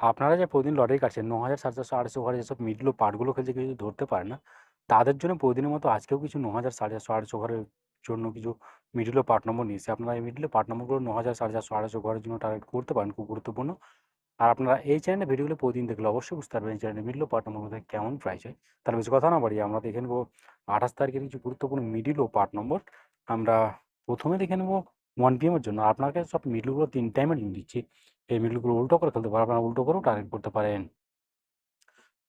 আপনারা যে প্রতিদিন লটারি কাটছেন ৯,০০০, ৪,৪০০, ৮০০ ঘরে যেসব মিডল ও পার্টগুলো খেলছে কেউ যদি ধরতে পারে না, তাদের জন্য প্রতিদিনের মতো আজকেও কিছু ৯,০০০, ৪,৪০০, ৮০০ ঘরের জন্য কিছু মিডল ও পার্ট নম্বর নিয়ে এসেছি। আপনারা এই মিডল ও পার্ট নম্বরগুলো ৯,০০০, ৪,৪০০, ৮০০ ঘরের জন্য টার্গেট করতে পারেন, খুব গুরুত্বপূর্ণ। আর আপনারা এই চ্যানেলে ভিডিওগুলো প্রতিদিন দেখলে অবশ্যই বুঝতে পারবেন এই চ্যানেলে মিডল ও পার্ট নম্বর কোথায় কেমন প্রাইস হয়। তাহলে বেশি কথা না বাড়িয়ে আমরা দেখে নেব ২৮ তারিখের কিছু গুরুত্বপূর্ণ মিডল ও পার্ট নম্বর। আমরা প্রথমে দেখে নেব 1 PM এর জন্য। আপনাকে সব মিডলগুলো ৩ টাইমে লিঙ্ক দিচ্ছি। এই মিডলগুলো উল্টো করে খেলতে পারেন, আপনারা উল্টো করেও টার্গেট করতে পারেন।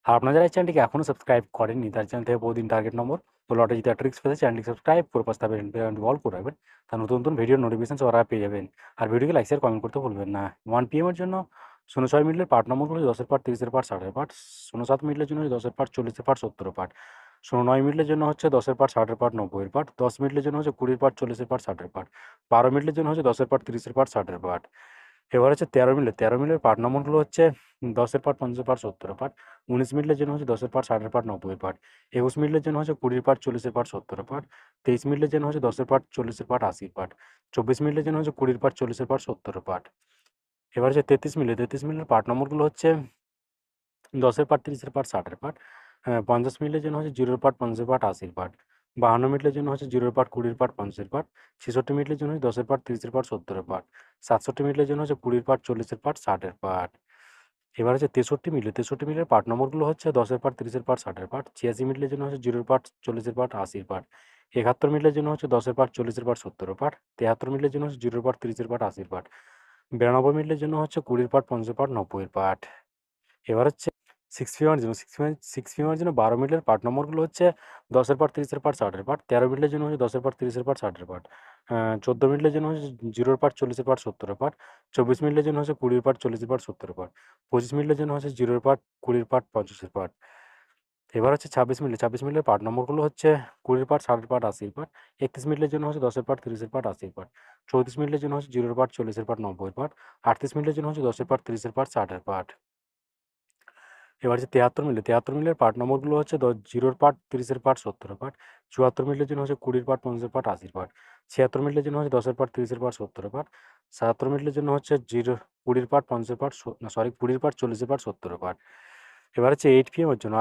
আর আপনারা যারা এই চ্যানেলটিকে এখনও সাবস্ক্রাইব করেননি, তার চ্যানেল থেকে প্রতিদিন টার্গেট নম্বর ও লটারি জিতার ট্রিক্স পেতে চ্যানেলটি সাবস্ক্রাইব করে পাশে থাকা বেল আইকনটি অল করে রাখবেন। তার নতুন নতুন ভিডিওর নোটিফিকেশন সবার আগে পেয়ে যাবেন। আর ভিডিওকে লাইক, শেয়ার, কমেন্ট করতে ভুলবেন না। 1 PM এর জন্য ০৬ মিনিটের পার্ট নম্বরগুলো ১০-এর পার্ট, ৩০-এর পার্ট, ৬০-এর পার্ট। ০৭ মিনিটের জন্য ১০-এর পার্ট, ৪০-এর পার্ট, ৭০-এর পার্ট। ০৯ মিনিটের জন্য হচ্ছে ১০-এর পার্ট, ৬০-এর পার্ট, ৯০-এর পার্ট। ১০ মিনিটের জন্য হচ্ছে ২০-এর পার্ট, ৪০-এর পার্ট, ৬০-এর পার্ট। ১২ মিনিটের জন্য হচ্ছে ১০-এর পার্ট, ৩০-এর পার্ট, ৬০-এর পার্ট। এবার হচ্ছে ১৩ মিনিট। ১৩ মিনিটের পার্ট নম্বরগুলো হচ্ছে ১০-এর পার্ট, ৫০-এর পার্ট, ৭০-এর পার্ট। ১৯ মিনিটের জন্য হচ্ছে ১০-এর পার্ট, ৬০-এর পার্ট, ৯০-এর পার্ট। ২১ মিনিটের জন্য হচ্ছে ২০-এর পার্ট, ৪০-এর পার্ট, ৭০-এর পার্ট। ২৩ মিনিটের জন্য হচ্ছে ১০-এর পার্ট, ৪০-এর পার্ট, ৮০-এর পার্ট। ২৪ মিনিটের জন্য হচ্ছে ২০-এর পার্ট, ৪০-এর পার্ট, ৭০-এর পার্ট। এবার হচ্ছে ৩৩ মিনিট। ৩৩ মিনিটের পার্ট নম্বরগুলো হচ্ছে ১০-এর পার্ট, ৩০-এর পার্ট, ৬০-এর পার্ট। ৫০ মিনিটের জন্য হচ্ছে ০-এর পার্ট, ৫০-এর পার্ট, ৮০-এর পার্ট। ৫২ মিনিটের জন্য হচ্ছে ০-এর পার্ট, ২০-এর পার্ট, ৫০-এর পার্ট। ৬৬ মিনিটের জন্য হচ্ছে ১০-এর পার্ট, ৩০-এর পার্ট, ৭০-এর পার্ট। ৬৭ মিনিটের জন্য হচ্ছে ২০-এর পার্ট, ৪০-এর পার্ট, ৬০-এর পার্ট। এবার হচ্ছে ৬৩ মিনিট। ৬৩ মিনিটের পার্ট নম্বরগুলো হচ্ছে ১০-এর পার্ট, ৩০-এর পার্ট, ৬০-এর পার্ট। ৮৬ মিনিটের জন্য হচ্ছে ০-এর পার্ট, ৪০-এর পার্ট, ৮০-এর পার্ট। ৭১ মিনিটের জন্য হচ্ছে 10-এর পার্ট, 40-এর পার্ট, 70-এর পার্ট। ৭৩ মিনিটের জন্য হচ্ছে 0-এর পার্ট, 30-এর পার্ট, 80-এর পার্ট। ৯২ মিনিটের জন্য হচ্ছে 20-এর পার্ট, 50-এর পার্ট, 90-এর পার্ট। এবার হচ্ছে 6 ফিমার জন্য 6 ফিমার জন্য ১২ মিনিটের পার্ট নম্বরগুলো হচ্ছে ১০-এর পার্ট, ৩০-এর পার্ট, ৬০-এর পার্ট। ১৩ মিনিটের জন্য হচ্ছে ১০-এর পার্ট, ৩০-এর পার্ট, ৬০-এর পার্ট। ১৪ মিনিটের জন্য হচ্ছে 0-এর পার্ট, 40-এর পার্ট, 70-এর পার্ট। ২৪ মিনিটের জন্য হচ্ছে 20-এর পার্ট, 40-এর পার্ট, 70-এর পার্ট। ২৫ মিনিটের জন্য হচ্ছে 0-এর পার্ট, 20-এর পার্ট, 50-এর পার্ট। এবার হচ্ছে ২৬ মিনিট। ২৬ মিনিটের পার্ট নম্বরগুলো হচ্ছে 20-এর পার্ট, 60-এর পার্ট, 80-এর পার্ট। ৩১ মিনিটের জন্য হচ্ছে ১০-এর পার্ট, 30-এর পার্ট, 80-এর পার্ট। ৩৪ মিনিটের জন্য হচ্ছে 0-এর পার্ট, 40-এর পার্ট, 90-এর পার্ট। ৩৮ মিনিটের জন্য হচ্ছে 10-এর পার্ট, 30-এর পার্ট, 60-এর পার্ট। এবার হচ্ছে ৭৩ মিনিট। ৭৩ মিনিটের পার্ট নম্বরগুলো হচ্ছে 0-এর পার্ট, 30-এর পার্ট, 70-এর পার্ট। ৭৪ মিনিটের জন্য হচ্ছে 20-এর পার্ট, 50-এর পার্ট, 80-এর পার্ট। ৭৬ মিনিটের জন্য হচ্ছে 10-এর পার্ট, 30-এর পার্ট, 70-এর পার্ট। ৭৭ মিনিটের জন্য হচ্ছে 20-এর পার্ট, 50-এর পার্ট, 20-এর পার্ট, 40-এর পার্ট, 70-এর পার্ট। এবার হচ্ছে ৮ PM এর জন্য।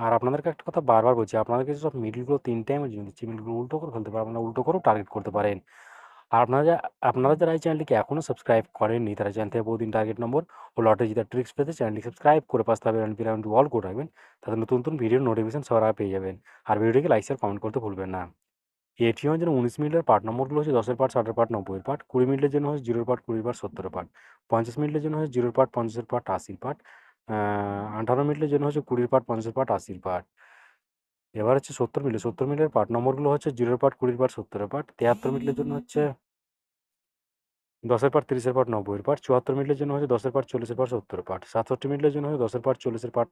আর আপনাদেরকে একটা কথা বারবার বলছি, আপনাদেরকে সব মিডলগুলো ৩ টাইমের জন্য দিচ্ছি। মিডলগুলো উল্টো করে ফেলতে পারেন, আপনারা উল্টো করেও টার্গেট করতে পারেন। আর আপনারা যারা এই চ্যানেলটিকে এখনও সাবস্ক্রাইব করেননি, তারা চ্যানেল থেকে প্রতিদিন টার্গেট নম্বর ও লটারি জেতার ট্রিক্স পেতে চ্যানেলটি সাবস্ক্রাইব করে পাশে থাকা বেল আইকনটি অল করে রাখবেন। তাতে নতুন নতুন ভিডিওর নোটিফিকেশন সবার আগে পেয়ে যাবেন। আর ভিডিওটিকে লাইক, শেয়ার, কমেন্ট করতে ভুলবেন না। ৮ PM এর জন্য ১৯ মিনিটের পার্ট নম্বরগুলো হচ্ছে ১০-এর পার্ট, ৬০-এর পার্ট, ৯০-এর পার্ট। ২০ মিনিটের জন্য হচ্ছে 0-এর পার্ট, 20-এর পার্ট, 70-এর পার্ট। ৫০ মিনিটের জন্য হচ্ছে 0-এর পার্ট, ৫০-এর পার্ট, ৮০-এর পার্ট। ১৮ মিনিটের জন্য হচ্ছে 20-এর পার্ট, ৫০-এর পার্ট, ৮০-এর পার্ট। এবার হচ্ছে ৭০ মিনিট। ৭০ মিনিটের পার্ট নম্বরগুলো হচ্ছে 0-এর পার্ট, 20-এর পার্ট, 70-এর পার্ট। ৭৩ মিনিটের জন্য হচ্ছে ১০-এর পার্ট, 30-এর পার্ট, ৯০-এর পার্ট। ৭৪ মিনিটের জন্য হচ্ছে 10-এর পার্ট, 40-এর পার্ট, 70-এর পার্ট। ৬৭ মিনিটের জন্য হচ্ছে 10-এর পার্ট, 40-এর পার্ট,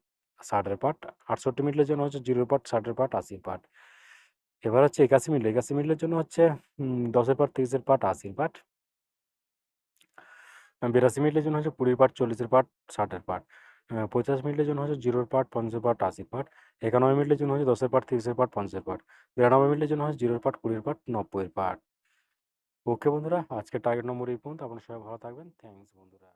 60-এর পার্ট। ৬৮ মিনিটের জন্য হচ্ছে 0-এর পার্ট, 60-এর পার্ট, 80-এর পার্ট। এবার হচ্ছে ৮১ মিনিট। ৮১ মিনিটের জন্য হচ্ছে 10-এর পার্ট, 30-এর পার্ট, 80-এর পার্ট। ৮২ মিনিটের জন্য হচ্ছে 20-এর পার্ট, 40-এর পার্ট, 60-এর পার্ট। ৫০ মিনিটের জন্য হচ্ছে 0-এর পার্ট, 50-এর পার্ট, 80-এর পার্ট। ৯১ মিনিটের জন্য হচ্ছে 10-এর পার্ট, 30-এর পার্ট, 50-এর পার্ট। ৯২ মিনিটের জন্য হচ্ছে 0-এর পার্ট, 20-এর পার্ট, 90-এর পার্ট। ওকে বন্ধুরা, আজকের টার্গেট নম্বর এই পর্যন্ত। আপনারা সবাই ভালো থাকবেন। থ্যাংকস বন্ধুরা।